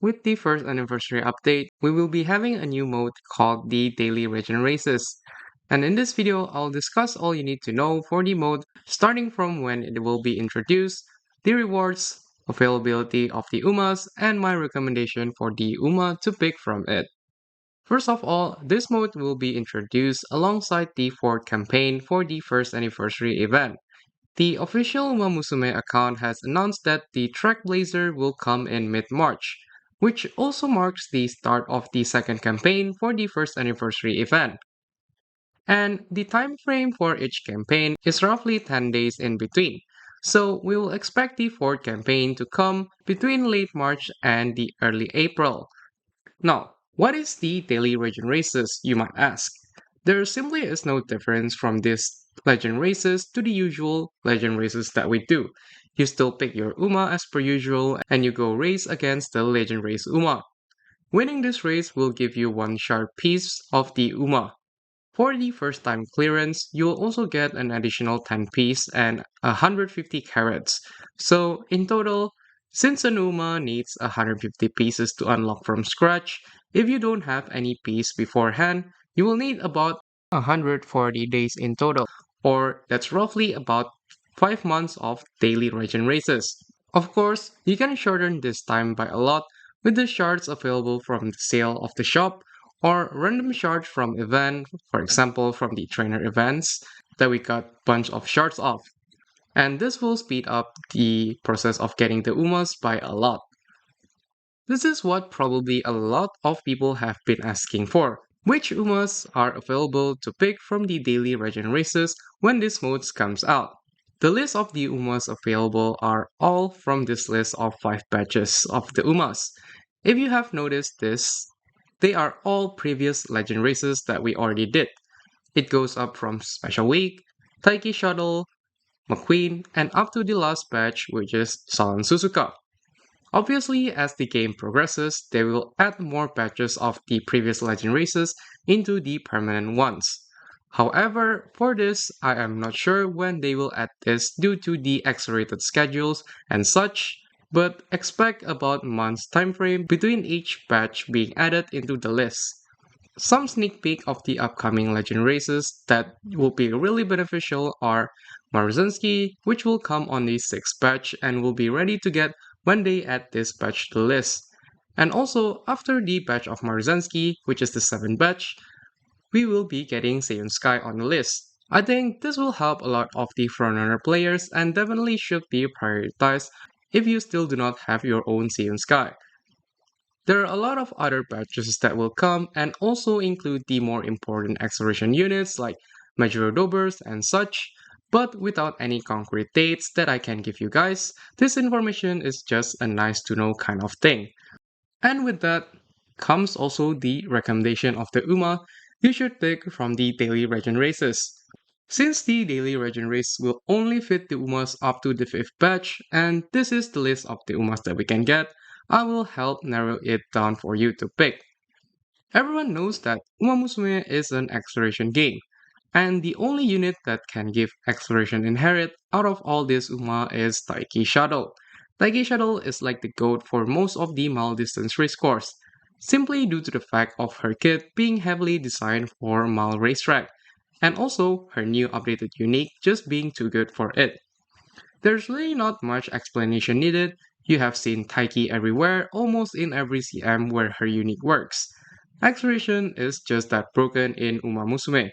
with the first anniversary update, we will be having a new mode called the Daily Region Races. And in this video, I'll discuss all you need to know for the mode, starting from when it will be introduced, the rewards, availability of the UMAs, and my recommendation for the UMA to pick from it. First of all, this mode will be introduced alongside the fourth campaign for the first anniversary event. The official Uma Musume account has announced that the Trackblazer will come in mid-March, which also marks the start of the second campaign for the first anniversary event. And the time frame for each campaign is roughly 10 days in between. So we will expect the fourth campaign to come between late March and the early April. Now, what is the daily legend races, you might ask? There simply is no difference from these legend races to the usual legend races that we do. You still pick your Uma as per usual and you go race against the legend race Uma. Winning this race will give you one sharp piece of the Uma. For the first time clearance, you will also get an additional 10 piece and 150 carats. So in total, since an Uma needs 150 pieces to unlock from scratch, if you don't have any piece beforehand, you will need about 140 days in total, or that's roughly about 5 months of daily legend races. Of course, you can shorten this time by a lot with the shards available from the sale of the shop or random shards from event, for example from the trainer events that we got bunch of shards of. And this will speed up the process of getting the Umas by a lot. This is what probably a lot of people have been asking for. Which Umas are available to pick from the daily region races when this mode comes out? The list of the Umas available are all from this list of 5 batches of the Umas. If you have noticed this, they are all previous legend races that we already did. It goes up from Special Week, Taiki Shuttle, McQueen, and up to the last batch, which is Salon Suzuka. Obviously, as the game progresses, they will add more batches of the previous legend races into the permanent ones. However, for this, I am not sure when they will add this due to the accelerated schedules and such, but expect about month's time frame between each batch being added into the list. Some sneak peek of the upcoming legend races that will be really beneficial are Maruzensky, which will come on the 6th batch and will be ready to get when they add this batch to the list. And also, after the batch of Maruzensky, which is the 7th batch, we will be getting Seiun Sky on the list. I think this will help a lot of the frontrunner players and definitely should be prioritized if you still do not have your own Seiun Sky. There are a lot of other batches that will come and also include the more important acceleration units like Majuro Dobers and such, but without any concrete dates that I can give you guys, this information is just a nice to know kind of thing. And with that comes also the recommendation of the UMA you should pick from the daily region races. Since the daily region race will only fit the UMAs up to the 5th batch, and this is the list of the UMAs that we can get, I will help narrow it down for you to pick. Everyone knows that Uma Musume is an acceleration game, and the only unit that can give acceleration inherit out of all this Uma is Taiki Shuttle. Taiki Shuttle is like the GOAT for most of the mile distance race course, simply due to the fact of her kit being heavily designed for mile racetrack, and also her new updated unique just being too good for it. There's really not much explanation needed. You have seen Taiki everywhere, almost in every CM where her unique works. Acceleration is just that broken in Uma Musume.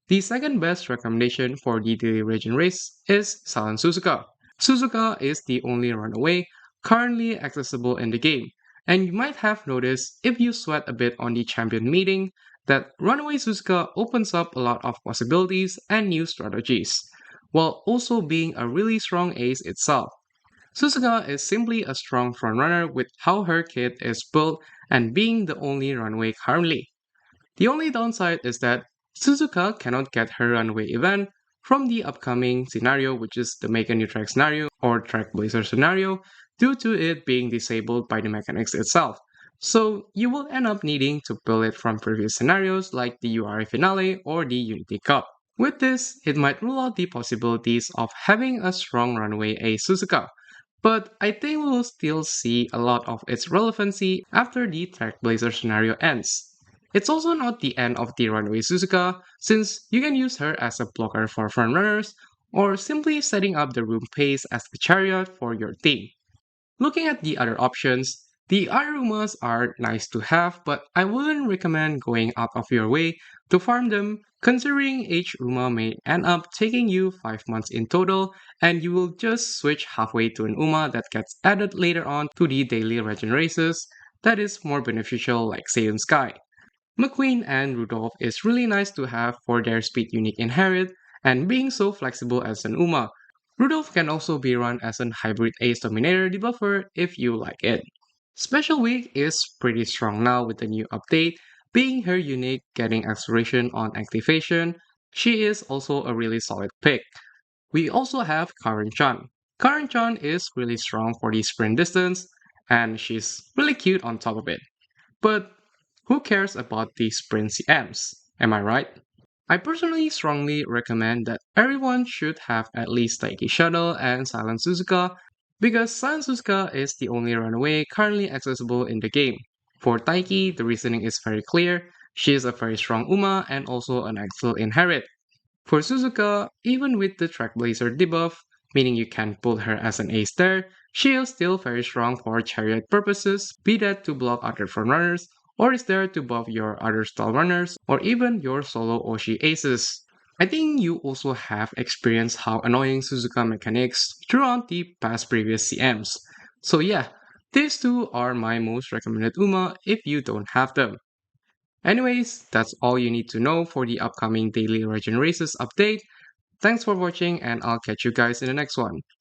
The second best recommendation for the daily region race is Salon Suzuka. Suzuka is the only runaway currently accessible in the game, and you might have noticed if you sweat a bit on the champion meeting that Runaway Suzuka opens up a lot of possibilities and new strategies, while also being a really strong ace itself. Suzuka is simply a strong frontrunner with how her kit is built and being the only runway currently. The only downside is that Suzuka cannot get her runway event from the upcoming scenario, which is the Mega New Track scenario or Trackblazer scenario, due to it being disabled by the mechanics itself. So you will end up needing to build it from previous scenarios like the URA Finale or the Unity Cup. With this, it might rule out the possibilities of having a strong runway A Suzuka, but I think we will still see a lot of its relevancy after the Trackblazer scenario ends. It's also not the end of the Runaway Suzuka, since you can use her as a blocker for frontrunners, or simply setting up the room pace as the chariot for your team. Looking at the other options, the Arumas are nice to have, but I wouldn't recommend going out of your way to farm them, considering each Uma may end up taking you 5 months in total, and you will just switch halfway to an Uma that gets added later on to the daily regen races that is more beneficial, like Saiyan Sky. McQueen and Rudolph is really nice to have for their speed unique inherit and being so flexible as an Uma. Rudolph can also be run as an hybrid Ace Dominator debuffer if you like it. Special Week is pretty strong now with the new update, being her unique getting acceleration on activation. She is also a really solid pick. We also have Karen Chan. Karen Chan is really strong for the sprint distance, and she's really cute on top of it. But who cares about the sprint CMs? Am I right? I personally strongly recommend that everyone should have at least Taiki Shuttle and Silent Suzuka because Silent Suzuka is the only runaway currently accessible in the game. For Taiki, the reasoning is very clear. She is a very strong Uma and also an excellent inherit. For Suzuka, even with the Trackblazer debuff, meaning you can pull her as an ace there, she is still very strong for chariot purposes, be that to block other frontrunners, or is there to buff your other stall runners, or even your solo Oshi aces. I think you also have experienced how annoying Suzuka mechanics throughout the past previous CMs. So yeah, these two are my most recommended Uma if you don't have them. Anyways, that's all you need to know for the upcoming Daily Regen Races update. Thanks for watching and I'll catch you guys in the next one.